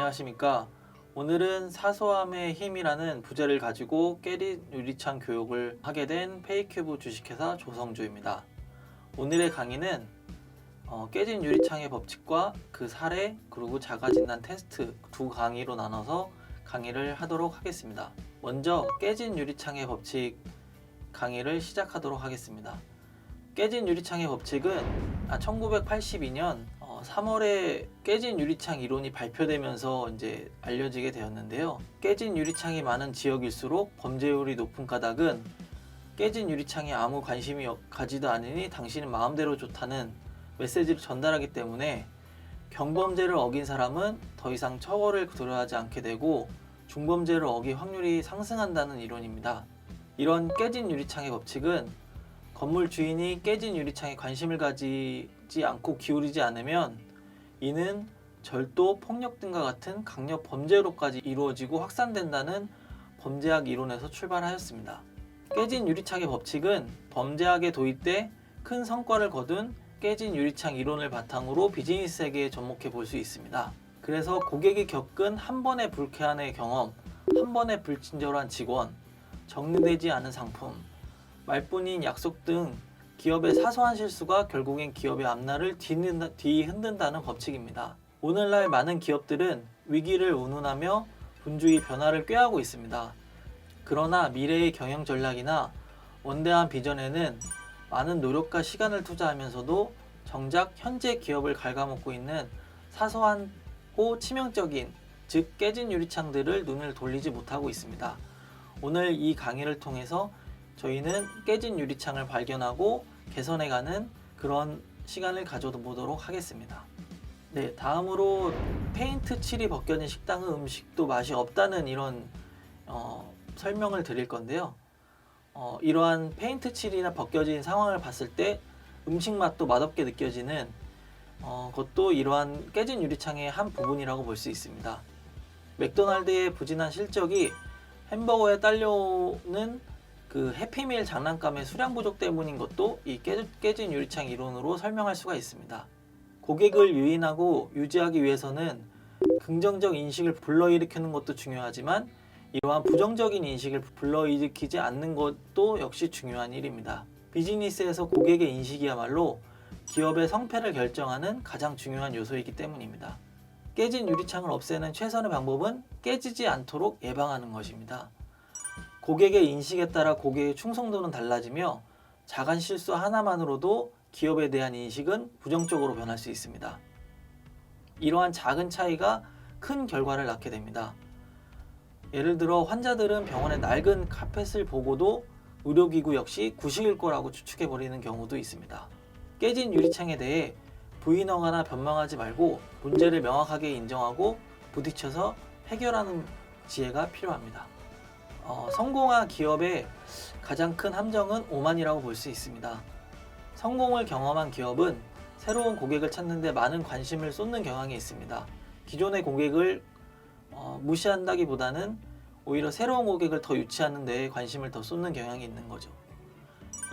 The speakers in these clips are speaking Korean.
안녕하십니까. 오늘은 사소함의 힘이라는 부제를 가지고 깨진 유리창 교육을 하게 된 페이큐브 주식회사 조성주입니다. 오늘의 강의는 깨진 유리창의 법칙과 그 사례 그리고 자가진단 테스트 두 강의로 나눠서 강의를 하도록 하겠습니다. 먼저 깨진 유리창의 법칙 강의를 시작하도록 하겠습니다. 깨진 유리창의 법칙은 1982년 3월에 깨진 유리창 이론이 발표되면서 이제 알려지게 되었는데요. 깨진 유리창이 많은 지역일수록 범죄율이 높은 까닭은 깨진 유리창에 아무 관심이 가지도 않으니 당신은 마음대로 좋다는 메시지를 전달하기 때문에 경범죄를 어긴 사람은 더 이상 처벌을 두려워하지 않게 되고 중범죄를 어길 확률이 상승한다는 이론입니다. 이런 깨진 유리창의 법칙은 건물 주인이 깨진 유리창에 관심을 가지지 않고 기울이지 않으면 이는 절도, 폭력 등과 같은 강력 범죄로까지 이루어지고 확산된다는 범죄학 이론에서 출발하였습니다. 깨진 유리창의 법칙은 범죄학에 도입돼 큰 성과를 거둔 깨진 유리창 이론을 바탕으로 비즈니스 세계에 접목해 볼 수 있습니다. 그래서 고객이 겪은 한 번의 불쾌한의 경험, 한 번의 불친절한 직원, 정리되지 않은 상품, 말뿐인 약속 등 기업의 사소한 실수가 결국엔 기업의 앞날을 뒤흔든다는 법칙입니다. 오늘날 많은 기업들은 위기를 운운하며 분주히 변화를 꾀하고 있습니다. 그러나 미래의 경영 전략이나 원대한 비전에는 많은 노력과 시간을 투자하면서도 정작 현재 기업을 갉아먹고 있는 사소하고 치명적인, 즉 깨진 유리창들을 눈을 돌리지 못하고 있습니다. 오늘 이 강의를 통해서 저희는 깨진 유리창을 발견하고 개선해가는 그런 시간을 가져보도록 하겠습니다. 네, 다음으로 페인트 칠이 벗겨진 식당은 음식도 맛이 없다는 이런 설명을 드릴 건데요. 이러한 페인트 칠이나 벗겨진 상황을 봤을 때 음식 맛도 맛없게 느껴지는 것도 이러한 깨진 유리창의 한 부분이라고 볼 수 있습니다. 맥도날드의 부진한 실적이 햄버거에 딸려오는 그 해피밀 장난감의 수량 부족 때문인 것도 이 깨진 유리창 이론으로 설명할 수가 있습니다. 고객을 유인하고 유지하기 위해서는 긍정적 인식을 불러일으키는 것도 중요하지만 이러한 부정적인 인식을 불러일으키지 않는 것도 역시 중요한 일입니다. 비즈니스에서 고객의 인식이야말로 기업의 성패를 결정하는 가장 중요한 요소이기 때문입니다. 깨진 유리창을 없애는 최선의 방법은 깨지지 않도록 예방하는 것입니다. 고객의 인식에 따라 고객의 충성도는 달라지며 작은 실수 하나만으로도 기업에 대한 인식은 부정적으로 변할 수 있습니다. 이러한 작은 차이가 큰 결과를 낳게 됩니다. 예를 들어 환자들은 병원의 낡은 카펫을 보고도 의료기구 역시 구식일 거라고 추측해버리는 경우도 있습니다. 깨진 유리창에 대해 부인하거나 변명하지 말고 문제를 명확하게 인정하고 부딪혀서 해결하는 지혜가 필요합니다. 성공한 기업의 가장 큰 함정은 오만이라고 볼 수 있습니다. 성공을 경험한 기업은 새로운 고객을 찾는 데 많은 관심을 쏟는 경향이 있습니다. 기존의 고객을 무시한다기보다는 오히려 새로운 고객을 더 유치하는 데 관심을 더 쏟는 경향이 있는 거죠.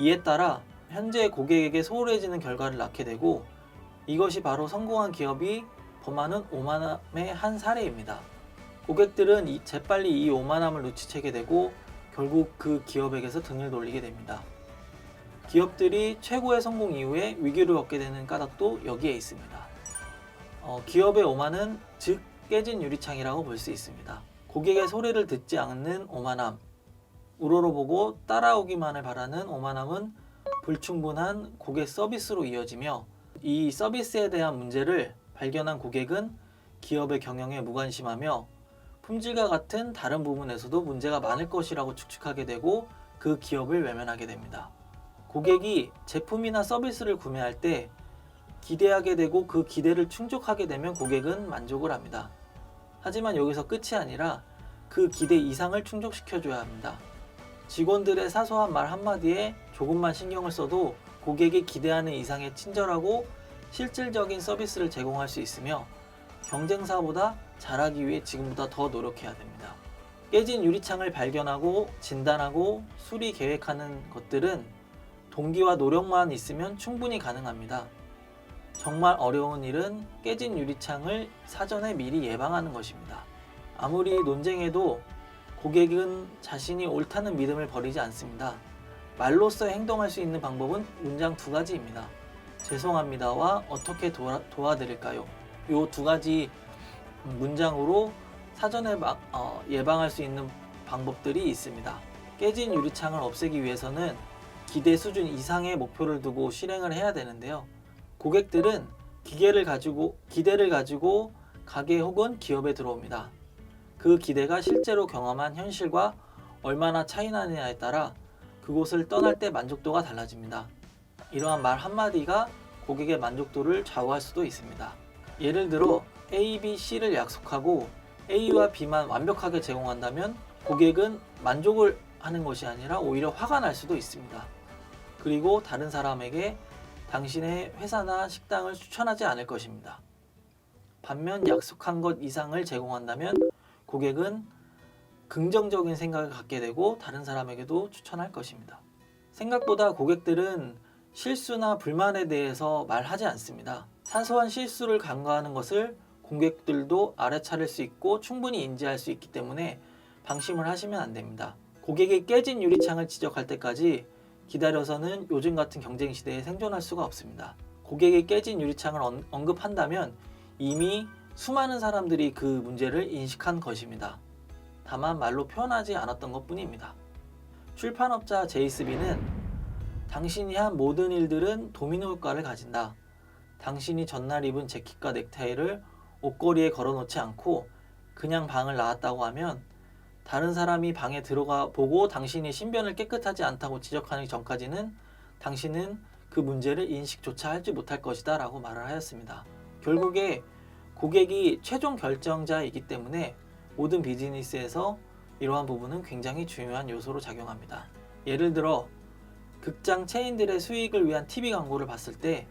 이에 따라 현재 고객에게 소홀해지는 결과를 낳게 되고 이것이 바로 성공한 기업이 범하는 오만함의 한 사례입니다. 고객들은 재빨리 이 오만함을 눈치채게 되고 결국 그 기업에게서 등을 돌리게 됩니다. 기업들이 최고의 성공 이후에 위기를 겪게 되는 까닭도 여기에 있습니다. 기업의 오만은 즉 깨진 유리창이라고 볼 수 있습니다. 고객의 소리를 듣지 않는 오만함, 우러러보고 따라오기만을 바라는 오만함은 불충분한 고객 서비스로 이어지며 이 서비스에 대한 문제를 발견한 고객은 기업의 경영에 무관심하며 품질과 같은 다른 부분에서도 문제가 많을 것이라고 추측하게 되고 그 기업을 외면하게 됩니다. 고객이 제품이나 서비스를 구매할 때 기대하게 되고 그 기대를 충족하게 되면 고객은 만족을 합니다. 하지만 여기서 끝이 아니라 그 기대 이상을 충족시켜줘야 합니다. 직원들의 사소한 말 한마디에 조금만 신경을 써도 고객이 기대하는 이상의 친절하고 실질적인 서비스를 제공할 수 있으며 경쟁사보다 잘하기 위해 지금보다 더 노력해야 됩니다. 깨진 유리창을 발견하고 진단하고 수리 계획하는 것들은 동기와 노력만 있으면 충분히 가능합니다. 정말 어려운 일은 깨진 유리창을 사전에 미리 예방하는 것입니다. 아무리 논쟁해도 고객은 자신이 옳다는 믿음을 버리지 않습니다. 말로써 행동할 수 있는 방법은 문장 2가지입니다. 죄송합니다와 어떻게 도와드릴까요? 이 2가지 문장으로 사전에 예방할 수 있는 방법들이 있습니다. 깨진 유리창을 없애기 위해서는 기대 수준 이상의 목표를 두고 실행을 해야 되는데요. 고객들은 기대를 가지고 가게 혹은 기업에 들어옵니다. 그 기대가 실제로 경험한 현실과 얼마나 차이 나느냐에 따라 그곳을 떠날 때 만족도가 달라집니다. 이러한 말 한마디가 고객의 만족도를 좌우할 수도 있습니다. 예를 들어 A, B, C를 약속하고 A와 B만 완벽하게 제공한다면 고객은 만족을 하는 것이 아니라 오히려 화가 날 수도 있습니다. 그리고 다른 사람에게 당신의 회사나 식당을 추천하지 않을 것입니다. 반면 약속한 것 이상을 제공한다면 고객은 긍정적인 생각을 갖게 되고 다른 사람에게도 추천할 것입니다. 생각보다 고객들은 실수나 불만에 대해서 말하지 않습니다. 사소한 실수를 간과하는 것을 고객들도 알아차릴 수 있고 충분히 인지할 수 있기 때문에 방심을 하시면 안 됩니다. 고객이 깨진 유리창을 지적할 때까지 기다려서는 요즘 같은 경쟁 시대에 생존할 수가 없습니다. 고객이 깨진 유리창을 언급한다면 이미 수많은 사람들이 그 문제를 인식한 것입니다. 다만 말로 표현하지 않았던 것 뿐입니다. 출판업자 제이스비는 당신이 한 모든 일들은 도미노 효과를 가진다. 당신이 전날 입은 재킷과 넥타이를 옷걸이에 걸어놓지 않고 그냥 방을 나왔다고 하면 다른 사람이 방에 들어가 보고 당신이 신변을 깨끗하지 않다고 지적하기 전까지는 당신은 그 문제를 인식조차 하지 못할 것이다 라고 말을 하였습니다. 결국에 고객이 최종 결정자이기 때문에 모든 비즈니스에서 이러한 부분은 굉장히 중요한 요소로 작용합니다. 예를 들어 극장 체인들의 수익을 위한 TV 광고를 봤을 때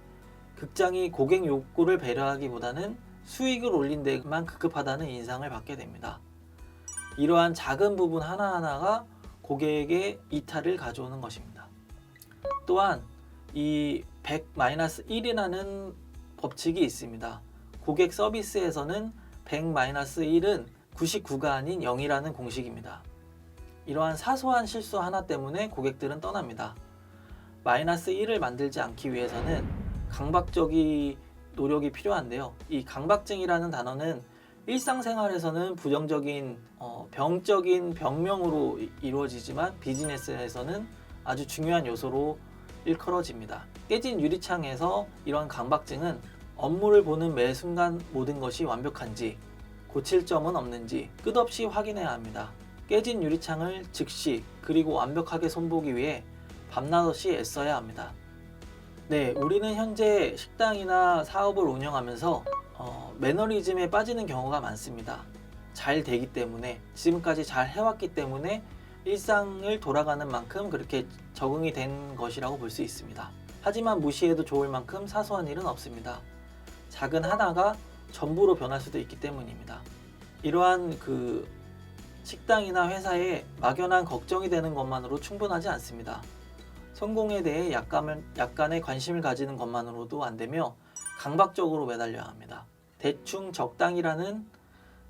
극장이 고객 욕구를 배려하기보다는 수익을 올린 데만 급급하다는 인상을 받게 됩니다. 이러한 작은 부분 하나하나가 고객에게 이탈을 가져오는 것입니다. 또한 이 100-1이라는 법칙이 있습니다. 고객 서비스에서는 100-1은 99가 아닌 0이라는 공식입니다. 이러한 사소한 실수 하나 때문에 고객들은 떠납니다. -1을 만들지 않기 위해서는 강박적인 노력이 필요한데요. 이 강박증이라는 단어는 일상생활에서는 부정적인 병적인 병명으로 이루어지지만 비즈니스에서는 아주 중요한 요소로 일컬어집니다. 깨진 유리창에서 이런 강박증은 업무를 보는 매 순간 모든 것이 완벽한지 고칠 점은 없는지 끝없이 확인해야 합니다. 깨진 유리창을 즉시 그리고 완벽하게 손보기 위해 밤낮 없이 애써야 합니다. 네, 우리는 현재 식당이나 사업을 운영하면서 매너리즘에 빠지는 경우가 많습니다. 잘 되기 때문에 지금까지 잘 해왔기 때문에 일상을 돌아가는 만큼 그렇게 적응이 된 것이라고 볼 수 있습니다. 하지만 무시해도 좋을 만큼 사소한 일은 없습니다. 작은 하나가 전부로 변할 수도 있기 때문입니다. 이러한 식당이나 회사에 막연한 걱정이 되는 것만으로 충분하지 않습니다. 성공에 대해 약간의 관심을 가지는 것만으로도 안 되며 강박적으로 매달려야 합니다. 대충 적당이라는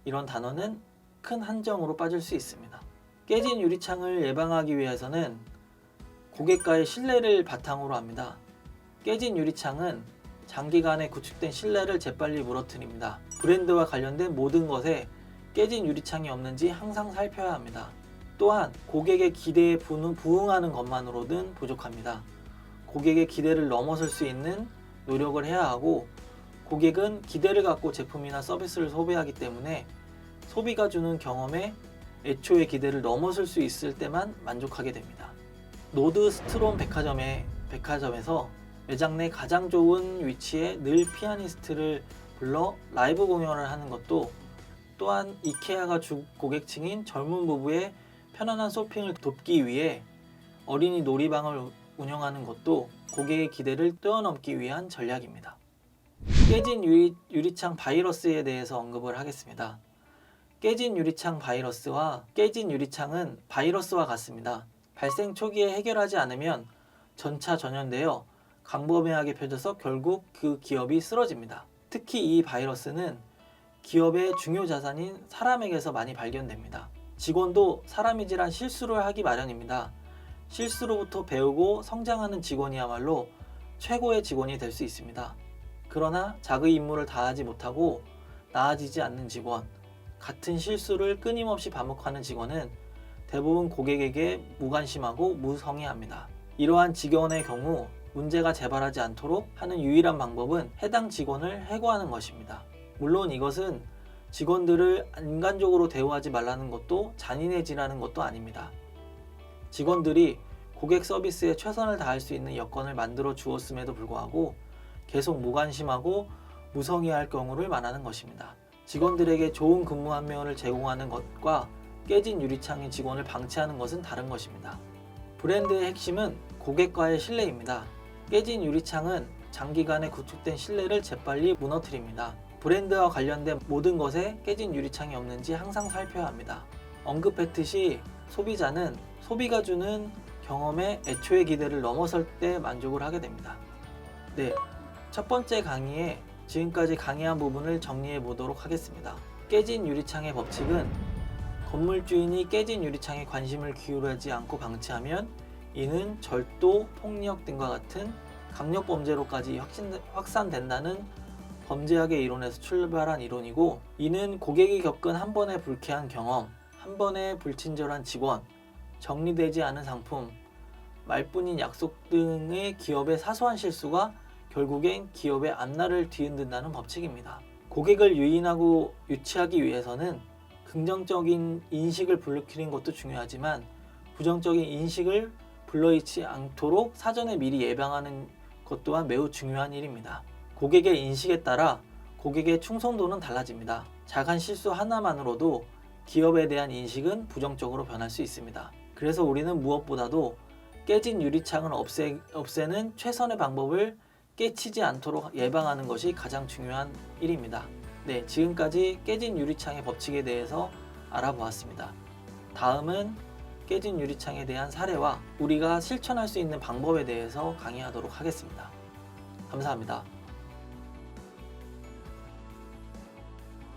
이런 단어는 큰 한정으로 빠질 수 있습니다. 깨진 유리창을 예방하기 위해서는 고객과의 신뢰를 바탕으로 합니다. 깨진 유리창은 장기간에 구축된 신뢰를 재빨리 무너뜨립니다. 브랜드와 관련된 모든 것에 깨진 유리창이 없는지 항상 살펴야 합니다. 또한 고객의 기대에 부응하는 것만으로는 부족합니다. 고객의 기대를 넘어설 수 있는 노력을 해야 하고 고객은 기대를 갖고 제품이나 서비스를 소비하기 때문에 소비가 주는 경험에 애초의 기대를 넘어설 수 있을 때만 만족하게 됩니다. 노드스트롬 백화점에서 매장 내 가장 좋은 위치에 늘 피아니스트를 불러 라이브 공연을 하는 것도, 또한 이케아가 주 고객층인 젊은 부부의 편안한 쇼핑을 돕기 위해 어린이 놀이방을 운영하는 것도 고객의 기대를 뛰어넘기 위한 전략입니다. 깨진 유리창 바이러스에 대해서 언급을 하겠습니다. 깨진 유리창 바이러스와 깨진 유리창은 바이러스와 같습니다. 발생 초기에 해결하지 않으면 전차 전염되어 광범위하게 펴져서 결국 그 기업이 쓰러집니다. 특히 이 바이러스는 기업의 중요 자산인 사람에게서 많이 발견됩니다. 직원도 사람이지란 실수를 하기 마련입니다. 실수로부터 배우고 성장하는 직원이야말로 최고의 직원이 될 수 있습니다. 그러나 자기 임무를 다하지 못하고 나아지지 않는 직원, 같은 실수를 끊임없이 반복하는 직원은 대부분 고객에게 무관심하고 무성의합니다. 이러한 직원의 경우 문제가 재발하지 않도록 하는 유일한 방법은 해당 직원을 해고하는 것입니다. 물론 이것은 직원들을 인간적으로 대우하지 말라는 것도 잔인해지라는 것도 아닙니다. 직원들이 고객 서비스에 최선을 다할 수 있는 여건을 만들어 주었음에도 불구하고 계속 무관심하고 무성의할 경우를 말하는 것입니다. 직원들에게 좋은 근무 환경을 제공하는 것과 깨진 유리창의 직원을 방치하는 것은 다른 것입니다. 브랜드의 핵심은 고객과의 신뢰입니다. 깨진 유리창은 장기간에 구축된 신뢰를 재빨리 무너뜨립니다. 브랜드와 관련된 모든 것에 깨진 유리창이 없는지 항상 살펴야 합니다. 언급했듯이 소비자는 소비가 주는 경험에 애초의 기대를 넘어설 때 만족을 하게 됩니다. 네, 첫 번째 강의에 지금까지 강의한 부분을 정리해 보도록 하겠습니다. 깨진 유리창의 법칙은 건물 주인이 깨진 유리창에 관심을 기울이지 않고 방치하면 이는 절도, 폭력 등과 같은 강력 범죄로까지 확산된다는 범죄학의 이론에서 출발한 이론이고, 이는 고객이 겪은 한 번의 불쾌한 경험, 한 번의 불친절한 직원, 정리되지 않은 상품, 말뿐인 약속 등의 기업의 사소한 실수가 결국엔 기업의 앞날을 뒤흔든다는 법칙입니다. 고객을 유인하고 유치하기 위해서는 긍정적인 인식을 불러일으키는 것도 중요하지만 부정적인 인식을 불러일으키지 않도록 사전에 미리 예방하는 것 또한 매우 중요한 일입니다. 고객의 인식에 따라 고객의 충성도는 달라집니다. 작은 실수 하나만으로도 기업에 대한 인식은 부정적으로 변할 수 있습니다. 그래서 우리는 무엇보다도 깨진 유리창을 없애는 최선의 방법을 깨치지 않도록 예방하는 것이 가장 중요한 일입니다. 네, 지금까지 깨진 유리창의 법칙에 대해서 알아보았습니다. 다음은 깨진 유리창에 대한 사례와 우리가 실천할 수 있는 방법에 대해서 강의하도록 하겠습니다. 감사합니다.